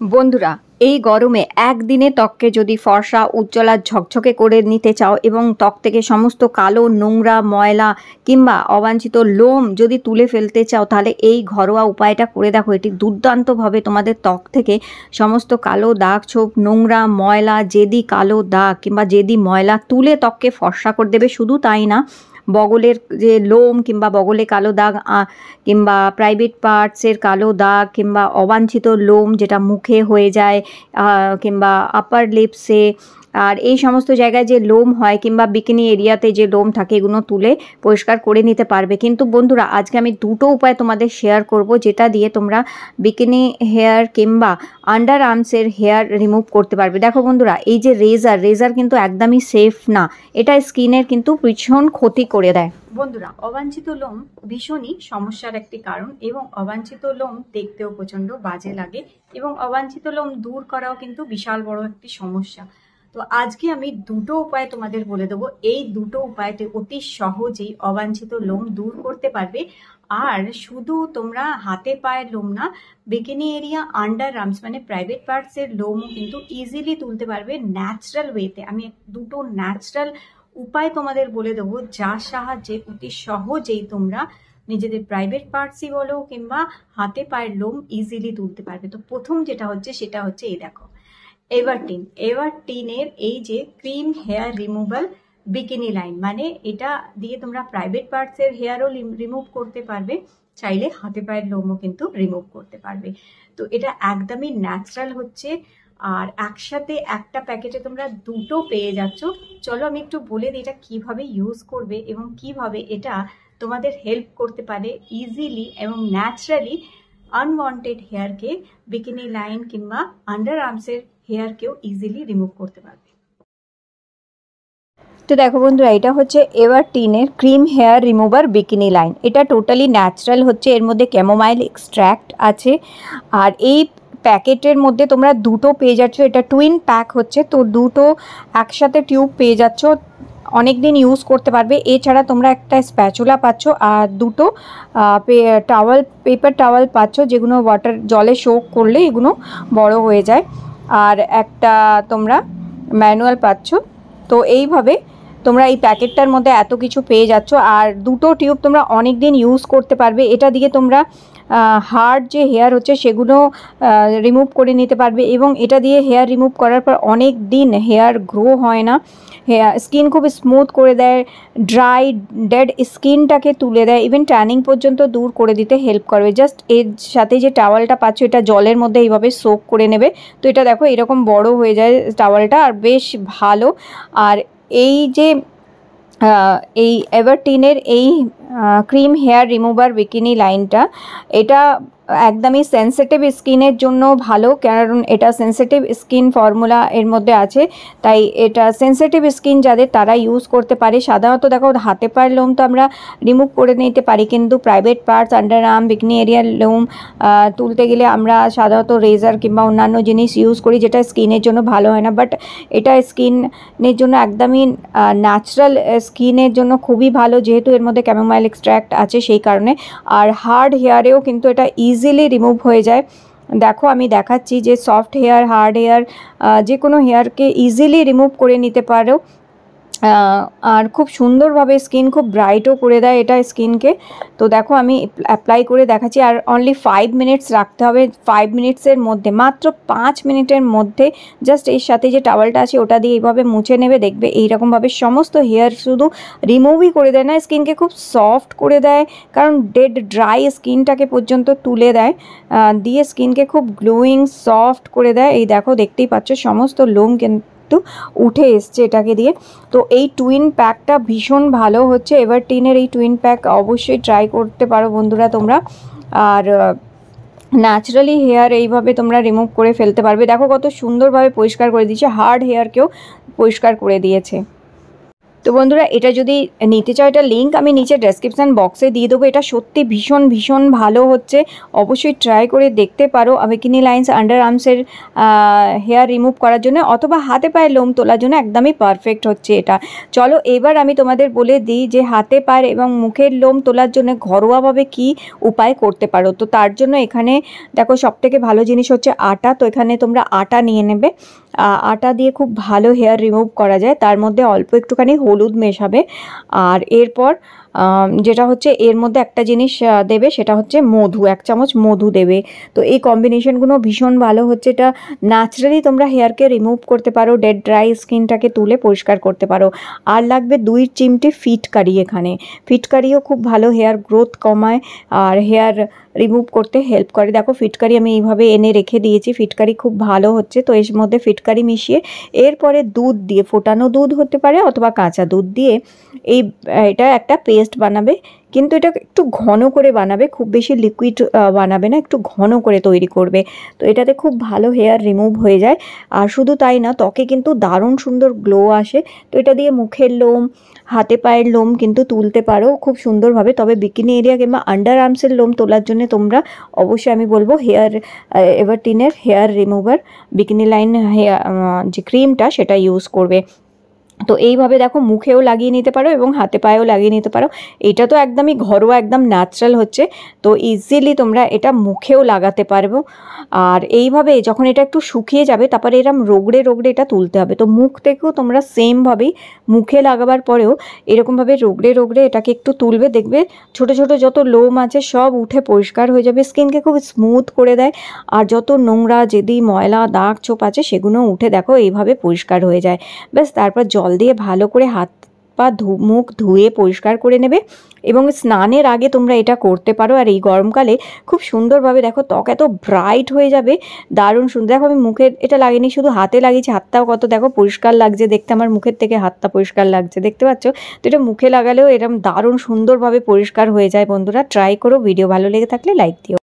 বন্ধুরা, এই গরমে একদিনে ত্বককে যদি ফর্সা উজ্জ্বল আর ঝকঝকে করে নিতে চাও এবং ত্বক থেকে সমস্ত কালো নোংরা ময়লা কিংবা অবাঞ্ছিত লোম যদি তুলে ফেলতে চাও, তাহলে এই ঘরোয়া উপায়টা করে দেখো। এটি দুর্দান্তভাবে তোমাদের ত্বক থেকে সমস্ত কালো দাগ ছোপ, নোংরা ময়লা, জেদি কালো দাগ কিংবা জেদি ময়লা তুলে ত্বককে ফর্সা করে দেবে। শুধু তাই না, বগলের যে লোম কিংবা বগলে কালো দাগ কিংবা প্রাইভেট পার্টসের কালো দাগ কিংবা অবাঞ্ছিত লোম যেটা মুখে হয়ে যায় কিংবা আপার লিপসে, আর এই সমস্ত জায়গায় যে লোম হয় কিংবা বিকিনি এরিয়াতে যে লোম থাকে, এগুলো তুলে পরিষ্কার করে নিতে পারবে। কিন্তু বন্ধুরা, আজকে আমি দুটো উপায় তোমাদের শেয়ার করব, যেটা দিয়ে তোমরা বিকিনি হেয়ার কিংবা আন্ডার আর্মসের হেয়ার রিমুভ করতে পারবে। দেখো বন্ধুরা, এই যে রেজার কিন্তু একদমই সেফ না, এটা স্কিনের কিন্তু ভীষণ ক্ষতি করে দেয়। বন্ধুরা, অবাঞ্ছিত লোম ভীষণই সমস্যার একটি কারণ এবং অবাঞ্ছিত লোম দেখতেও প্রচণ্ড বাজে লাগে এবং অবাঞ্ছিত লোম দূর করাও কিন্তু বিশাল বড় একটি সমস্যা। তো আজকে আমি দুটো উপায় তোমাদের বলে দেবো। এই দুটো উপায়তে অতি সহজেই অবাঞ্ছিত লোম দূর করতে পারবে। আর শুধু তোমরা হাতে পায়ের লোম না, বিকিনি এরিয়া, আন্ডার আর্মস মানে প্রাইভেট পার্টসের লোমও কিন্তু ইজিলি তুলতে পারবে ন্যাচারাল ওয়েতে। আমি দুটো ন্যাচারাল উপায় তোমাদের বলে দেবো, যার সাহায্যে অতি সহজেই তোমরা নিজেদের প্রাইভেট পার্টসই বলো কিংবা হাতে পায়ের লোম ইজিলি তুলতে পারবে। তো প্রথম যেটা হচ্ছে সেটা হচ্ছে এই দেখো, এভারটিনের এই যে cream hair removal bikini line, মানে এটা দিয়ে তোমরা প্রাইভেট পার্টসের হেয়ারও রিমুভ করতে পারবে, চাইলে হাতে পায়ের লোমও কিন্তু রিমুভ করতে পারবে। তো এটা একদমই ন্যাচারাল হচ্ছে, আর একসাথে একটা প্যাকেটে তোমরা দুটো পেয়ে যাচ্ছ। চলো আমি একটু বলে দিই এটা কিভাবে ইউজ করবে এবং কিভাবে এটা তোমাদের হেল্প করতে পারে ইজিলি এবং ন্যাচারালি আনওয়ান্টেড হেয়ারকে, বিকিনি লাইন কিংবা আন্ডার আর্মসের হেয়ারকেও ইজিলি রিমুভ করতে পারবে। তো দেখো বন্ধুরা, এটা হচ্ছে এভারটিনের cream hair remover bikini line. এটা টোটালি ন্যাচারাল হচ্ছে, এর মধ্যে ক্যামোমাইল এক্সট্র্যাক্ট আছে। আর এই প্যাকেটের মধ্যে তোমরা দুটো পেয়ে যাচ্ছ, এটা টুইন প্যাক হচ্ছে, তো দুটো একসাথে টিউব পেয়ে যাচ্ছ, অনেক দিন ইউজ করতে পারবে। এছাড়া তোমরা একটা স্প্যাচুলা পাচ্ছ আর দুটো পেপার টাওয়াল পাচ্ছ, যেগুলো জলে সোক করলে এগুলো বড় হয়ে যায়, আর একটা তোমরা ম্যানুয়াল পাচ্ছ। তো এইভাবে তোমরা এই প্যাকেটটার মধ্যে এত কিছু পেয়ে যাচ্ছ, আর দুটো টিউব তোমরা অনেক দিন ইউজ করতে পারবে। এটা দিয়ে তোমরা হার্ড যে হেয়ার হচ্ছে সেগুলো রিমুভ করে নিতে পারবে এবং এটা দিয়ে হেয়ার রিমুভ করার পর অনেক দিন হেয়ার গ্রো হয় না, স্কিন খুব স্মুথ করে দেয়, ড্রাই ডেড স্কিনটাকে তুলে দেয়, ইভেন ট্যানিং পর্যন্ত দূর করে দিতে হেল্প করবে। জাস্ট এর সাথে যে টাওয়ালটা পাচ্ছ, এটা জলের মধ্যে এইভাবে সোক করে নেবে। তো এটা দেখো এরকম বড় হয়ে যায় টাওয়ালটা, আর বেশ ভালো। আর এই যে এই এভারটিনের এই ক্রিম হেয়ার রিমুভার বিকিনি লাইনটা, এটা একদমই সেন্সিটিভ স্কিনের জন্য ভালো, কারণ এটা সেন্সিটিভ স্কিন ফর্মুলা এর মধ্যে আছে, তাই এটা সেন্সিটিভ স্কিন যাদের তারা ইউজ করতে পারে। সাধারণত দেখো হাতে পায়ের লোম তো আমরা রিমুভ করে নিতে পারি, কিন্তু private parts, under arm, bikini এরিয়ার লোম তুলতে গেলে আমরা সাধারণত রেজার কিংবা অন্যান্য জিনিস ইউজ করি, যেটা স্কিনের জন্য ভালো হয় না। বাট এটা স্কিনের জন্য একদমই ন্যাচারাল, স্কিনের জন্য খুবই ভালো, যেহেতু এর মধ্যে ক্যামোমাইল এক্সট্র্যাক্ট আছে সেই কারণে। আর হার্ড হেয়ারেও কিন্তু এটা ইজিলি রিমুভ হয়ে যায়। দেখো আমি দেখাচ্ছি যে সফট হেয়ার, হার্ড হেয়ার, যে কোনো হেয়ারকে ইজিলি রিমুভ করে নিতে পারো, আর খুব সুন্দরভাবে স্কিন খুব ব্রাইটও করে দেয় এটা স্কিনকে। তো দেখো আমি অ্যাপ্লাই করে দেখাচ্ছি, আর অনলি 5 মিনিটস রাখতে হবে। 5 মিনিটসের মধ্যে, মাত্র 5 মিনিটের মধ্যে জাস্ট এর সাথে যে টাওয়ালটা আছে ওটা দিয়ে এইভাবে মুছে নেবে, দেখবে এইরকমভাবে সমস্ত হেয়ার শুধু রিমুভই করে দেয় না, স্কিনকে খুব সফট করে দেয়, কারণ ডেড ড্রাই স্কিনটাকে পর্যন্ত তুলে দেয়, দিয়ে স্কিনকে খুব গ্লোয়িং সফট করে দেয়। এই দেখো দেখতেই পাচ্ছ সমস্ত লোম কিন্তু উঠে এসছে এটাকে দিয়ে। তো এই টুইন প্যাকটা ভীষণ ভালো হচ্ছে, এভারটিনের এই টুইন প্যাক অবশ্যই ট্রাই করতে পারো বন্ধুরা তোমরা। আর ন্যাচারালি হেয়ার এইভাবে তোমরা রিমুভ করে ফেলতে পারবে। দেখো কত সুন্দরভাবে পরিষ্কার করে দিয়েছে, হার্ড হেয়ারকেও পরিষ্কার করে দিয়েছে। তো তো বন্ধুরা এটা যদি নিতে চাও, এটা লিঙ্ক আমি নিচে ডেসক্রিপশান বক্সে দিয়ে দেবো। এটা সত্যি ভীষণ ভীষণ ভালো হচ্ছে, অবশ্যই ট্রাই করে দেখতে পারো আবেকিনি লাইন্স আন্ডার আর্মসের হেয়ার রিমুভ করার জন্য অথবা হাতে পায়ে লোম তোলার জন্য একদমই পারফেক্ট হচ্ছে এটা। চলো এবার আমি তোমাদের বলে দিই যে হাতে পায়ের এবং মুখের লোম তোলার জন্য ঘরোয়াভাবে কি উপায় করতে পারো। তো তার জন্য এখানে দেখো সবথেকে ভালো জিনিস হচ্ছে আটা। তো এখানে তোমরা আটা নিয়ে নেবে, আটা দিয়ে খুব ভালো হেয়ার রিমুভ করা যায়। তার মধ্যে অল্প একটুখানি হলুদ মেশাবে, আর এরপর যেটা হচ্ছে এর মধ্যে একটা জিনিস দেবে, সেটা হচ্ছে মধু, 1 চামচ মধু দেবে। তো এই কম্বিনেশনগুলো ভীষণ ভালো হচ্ছে, এটা ন্যাচারালি তোমরা হেয়ারকে রিমুভ করতে পারো, ডেড ড্রাই স্কিনটাকে তুলে পরিষ্কার করতে পারো। আর লাগবে 2 চিমটে ফিটকারি। এখানে ফিটকারিও খুব ভালো হেয়ার গ্রোথ কমায় আর হেয়ার রিমুভ করতে হেল্প করে। দেখো ফিটকারি আমি এইভাবে এনে রেখে দিয়েছি, ফিটকারি খুব ভালো হচ্ছে। তো এর মধ্যে ফিটকারি মিশিয়ে এরপরে দুধ দিয়ে, ফোটানো দুধ হতে পারে অথবা কাঁচা দুধ দিয়ে এটা একটা পেস্ট বানাবে। কিন্তু এটা একটু ঘন করে বানাবে, খুব বেশি লিকুইড বানাবে না, একটু ঘন করে তৈরি করবে। তো এটাতে খুব ভালো হেয়ার রিমুভ হয়ে যায়। আর শুধু তাই না, ত্বকে কিন্তু দারুণ সুন্দর গ্লো আসে। তো এটা দিয়ে মুখের লোম, হাতে পায়ের লোম কিন্তু তুলতে পারো খুব সুন্দরভাবে। তবে বিকিনি এরিয়া কিংবা আন্ডার আর্মসের লোম তোলার জন্য তোমরা অবশ্যই আমি বলবো এভারটিনের hair remover bikini line hair যে ক্রিমটা সেটা ইউজ করবে। তো এইভাবে দেখো মুখেও লাগিয়ে নিতে পারো এবং হাতে পায়েও লাগিয়ে নিতে পারো। এটা তো একদমই ঘরোয়া, একদম ন্যাচারাল হচ্ছে। তো ইজিলি তোমরা এটা মুখেও লাগাতে পারবো। আর এইভাবে যখন এটা একটু শুকিয়ে যাবে তারপরে এরম রগড়ে রগড়ে এটা তুলতে হবে। তো মুখ থেকেও তোমরা সেমভাবেই মুখে লাগাবার পরেও এরকমভাবে রগড়ে রগড়ে এটাকে একটু তুলবে। দেখবে ছোট ছোট যত লোম আছে সব উঠে পরিষ্কার হয়ে যাবে, স্কিনকে খুব স্মুথ করে দেয়। আর যত নোংরা যেদি ময়লা দাগ ছোপ আছে সেগুলো উঠে দেখো এইভাবে পরিষ্কার হয়ে যায়। ব্যাস তারপর জল দিয়ে ভালো করে হাত পা মুখ ধুয়ে পরিষ্কার করে নেবে এবং স্নানের আগে তোমরা এটা করতে পারো। আর এই গরমকালে খুব সুন্দরভাবে দেখো ত্বক এত ব্রাইট হয়ে যাবে, দারুণ সুন্দর। দেখো আমি মুখে এটা লাগিনি, শুধু হাতে লাগিয়েছি, হাতটাও কত দেখো পরিষ্কার লাগছে দেখতে, আমার মুখের থেকে হাতটা পরিষ্কার লাগছে, দেখতে পাচ্ছ। তো এটা মুখে লাগালেও এরকম দারুণ সুন্দরভাবে পরিষ্কার হয়ে যায়। বন্ধুরা ট্রাই করো, ভিডিও ভালো লেগে থাকলে লাইক দিও।